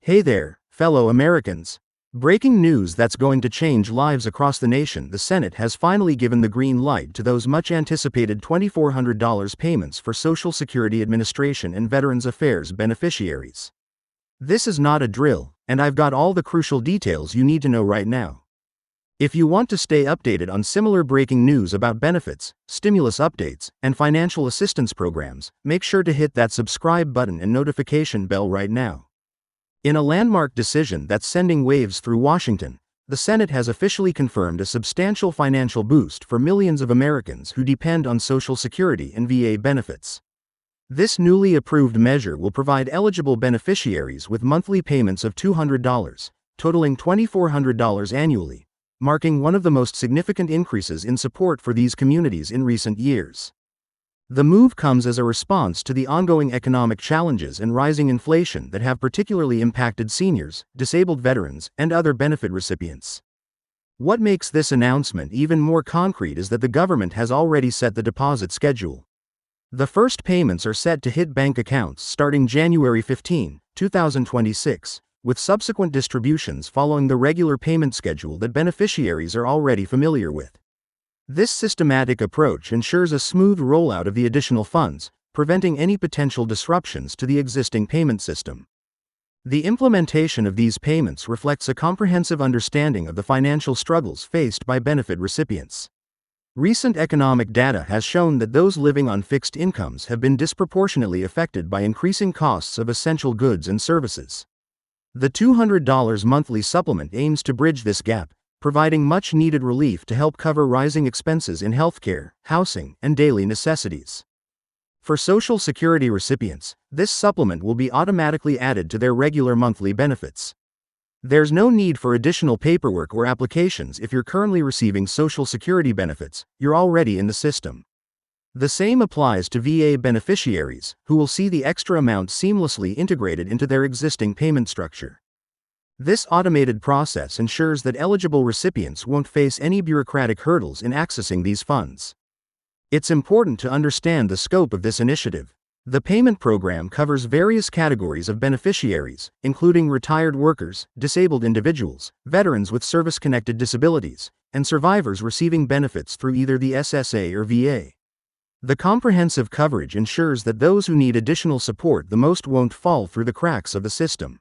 Hey there, fellow Americans. Breaking news that's going to change lives across the nation. The Senate has finally given the green light to those much anticipated $2,400 payments for Social Security Administration and Veterans Affairs beneficiaries. This is not a drill, and I've got all the crucial details you need to know right now. If you want to stay updated on similar breaking news about benefits, stimulus updates, and financial assistance programs, make sure to hit that subscribe button and notification bell right now. In a landmark decision that's sending waves through Washington, the Senate has officially confirmed a substantial financial boost for millions of Americans who depend on Social Security and VA benefits. This newly approved measure will provide eligible beneficiaries with monthly payments of $200, totaling $2,400 annually, marking one of the most significant increases in support for these communities in recent years. The move comes as a response to the ongoing economic challenges and rising inflation that have particularly impacted seniors, disabled veterans, and other benefit recipients. What makes this announcement even more concrete is that the government has already set the deposit schedule. The first payments are set to hit bank accounts starting January 15, 2026, with subsequent distributions following the regular payment schedule that beneficiaries are already familiar with. This systematic approach ensures a smooth rollout of the additional funds, preventing any potential disruptions to the existing payment system. The implementation of these payments reflects a comprehensive understanding of the financial struggles faced by benefit recipients. Recent economic data has shown that those living on fixed incomes have been disproportionately affected by increasing costs of essential goods and services. The $200 monthly supplement aims to bridge this gap, providing much-needed relief to help cover rising expenses in healthcare, housing, and daily necessities. For Social Security recipients, this supplement will be automatically added to their regular monthly benefits. There's no need for additional paperwork or applications if you're currently receiving Social Security benefits, you're already in the system. The same applies to VA beneficiaries, who will see the extra amount seamlessly integrated into their existing payment structure. This automated process ensures that eligible recipients won't face any bureaucratic hurdles in accessing these funds. It's important to understand the scope of this initiative. The payment program covers various categories of beneficiaries, including retired workers, disabled individuals, veterans with service-connected disabilities, and survivors receiving benefits through either the SSA or VA. The comprehensive coverage ensures that those who need additional support the most won't fall through the cracks of the system.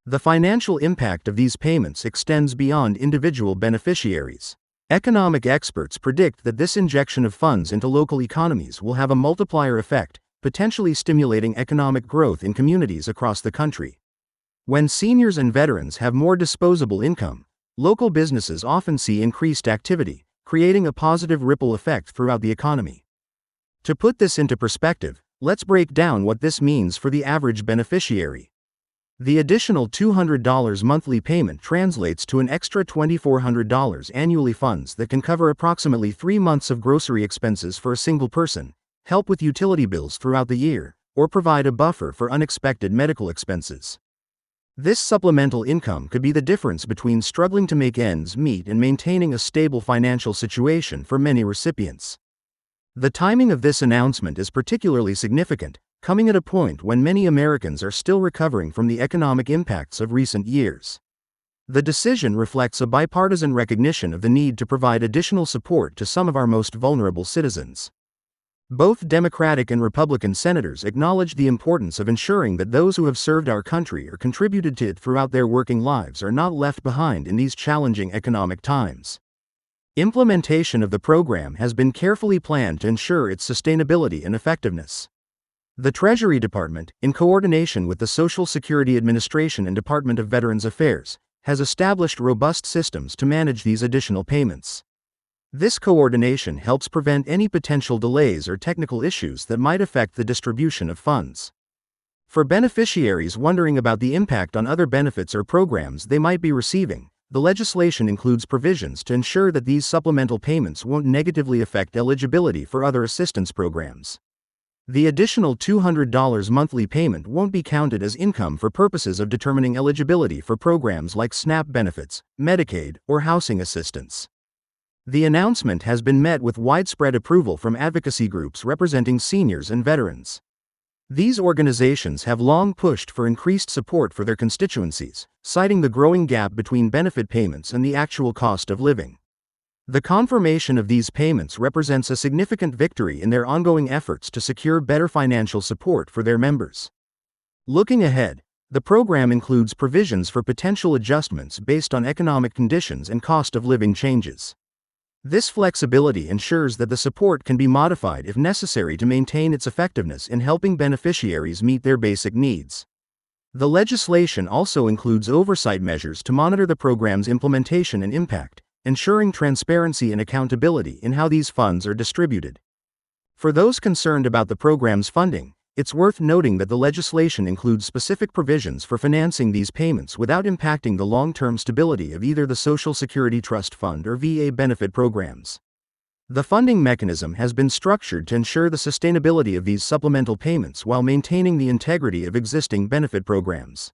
The financial impact of these payments extends beyond individual beneficiaries. Economic experts predict that this injection of funds into local economies will have a multiplier effect, potentially stimulating economic growth in communities across the country. When seniors and veterans have more disposable income, local businesses often see increased activity, creating a positive ripple effect throughout the economy. To put this into perspective, let's break down what this means for the average beneficiary. The additional $200 monthly payment translates to an extra $2,400 annually, funds that can cover approximately 3 months of grocery expenses for a single person, help with utility bills throughout the year, or provide a buffer for unexpected medical expenses. This supplemental income could be the difference between struggling to make ends meet and maintaining a stable financial situation for many recipients. The timing of this announcement is particularly significant, coming at a point when many Americans are still recovering from the economic impacts of recent years. The decision reflects a bipartisan recognition of the need to provide additional support to some of our most vulnerable citizens. Both Democratic and Republican senators acknowledge the importance of ensuring that those who have served our country or contributed to it throughout their working lives are not left behind in these challenging economic times. Implementation of the program has been carefully planned to ensure its sustainability and effectiveness. The Treasury Department, in coordination with the Social Security Administration and Department of Veterans Affairs, has established robust systems to manage these additional payments. This coordination helps prevent any potential delays or technical issues that might affect the distribution of funds. For beneficiaries wondering about the impact on other benefits or programs they might be receiving, the legislation includes provisions to ensure that these supplemental payments won't negatively affect eligibility for other assistance programs. The additional $200 monthly payment won't be counted as income for purposes of determining eligibility for programs like SNAP benefits, Medicaid, or housing assistance. The announcement has been met with widespread approval from advocacy groups representing seniors and veterans. These organizations have long pushed for increased support for their constituencies, citing the growing gap between benefit payments and the actual cost of living. The confirmation of these payments represents a significant victory in their ongoing efforts to secure better financial support for their members. Looking ahead, the program includes provisions for potential adjustments based on economic conditions and cost of living changes. This flexibility ensures that the support can be modified if necessary to maintain its effectiveness in helping beneficiaries meet their basic needs. The legislation also includes oversight measures to monitor the program's implementation and impact, ensuring transparency and accountability in how these funds are distributed. For those concerned about the program's funding, it's worth noting that the legislation includes specific provisions for financing these payments without impacting the long-term stability of either the Social Security Trust Fund or VA benefit programs. The funding mechanism has been structured to ensure the sustainability of these supplemental payments while maintaining the integrity of existing benefit programs.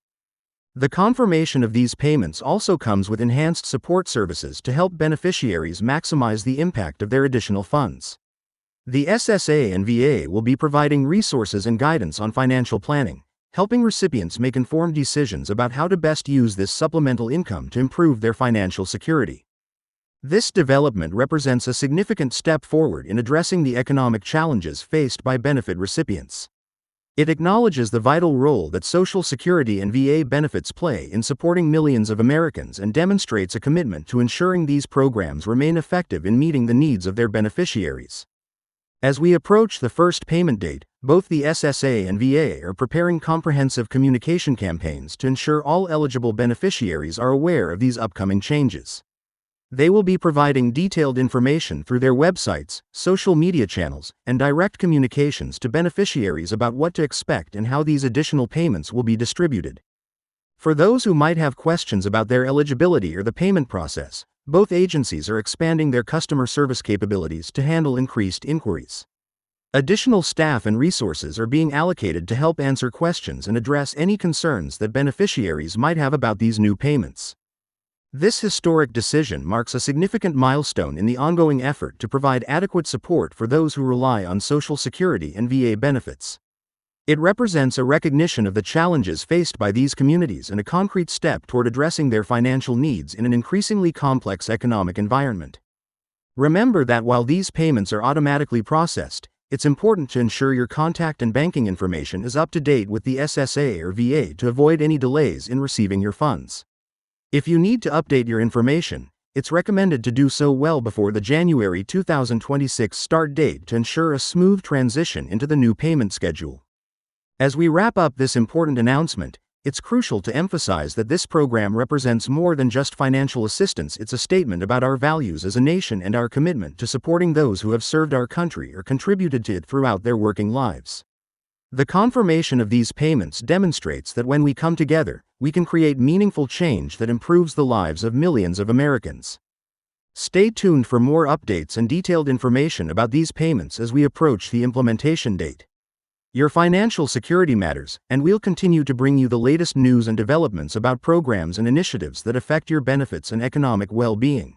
The confirmation of these payments also comes with enhanced support services to help beneficiaries maximize the impact of their additional funds. The SSA and VA will be providing resources and guidance on financial planning, helping recipients make informed decisions about how to best use this supplemental income to improve their financial security. This development represents a significant step forward in addressing the economic challenges faced by benefit recipients. It acknowledges the vital role that Social Security and VA benefits play in supporting millions of Americans and demonstrates a commitment to ensuring these programs remain effective in meeting the needs of their beneficiaries. As we approach the first payment date, both the SSA and VA are preparing comprehensive communication campaigns to ensure all eligible beneficiaries are aware of these upcoming changes. They will be providing detailed information through their websites, social media channels, and direct communications to beneficiaries about what to expect and how these additional payments will be distributed. For those who might have questions about their eligibility or the payment process, both agencies are expanding their customer service capabilities to handle increased inquiries. Additional staff and resources are being allocated to help answer questions and address any concerns that beneficiaries might have about these new payments. This historic decision marks a significant milestone in the ongoing effort to provide adequate support for those who rely on Social Security and VA benefits. It represents a recognition of the challenges faced by these communities and a concrete step toward addressing their financial needs in an increasingly complex economic environment. Remember that while these payments are automatically processed, it's important to ensure your contact and banking information is up to date with the SSA or VA to avoid any delays in receiving your funds. If you need to update your information, it's recommended to do so well before the January 2026 start date to ensure a smooth transition into the new payment schedule. As we wrap up this important announcement, it's crucial to emphasize that this program represents more than just financial assistance. It's a statement about our values as a nation and our commitment to supporting those who have served our country or contributed to it throughout their working lives. The confirmation of these payments demonstrates that when we come together, we can create meaningful change that improves the lives of millions of Americans. Stay tuned for more updates and detailed information about these payments as we approach the implementation date. Your financial security matters, and we'll continue to bring you the latest news and developments about programs and initiatives that affect your benefits and economic well-being.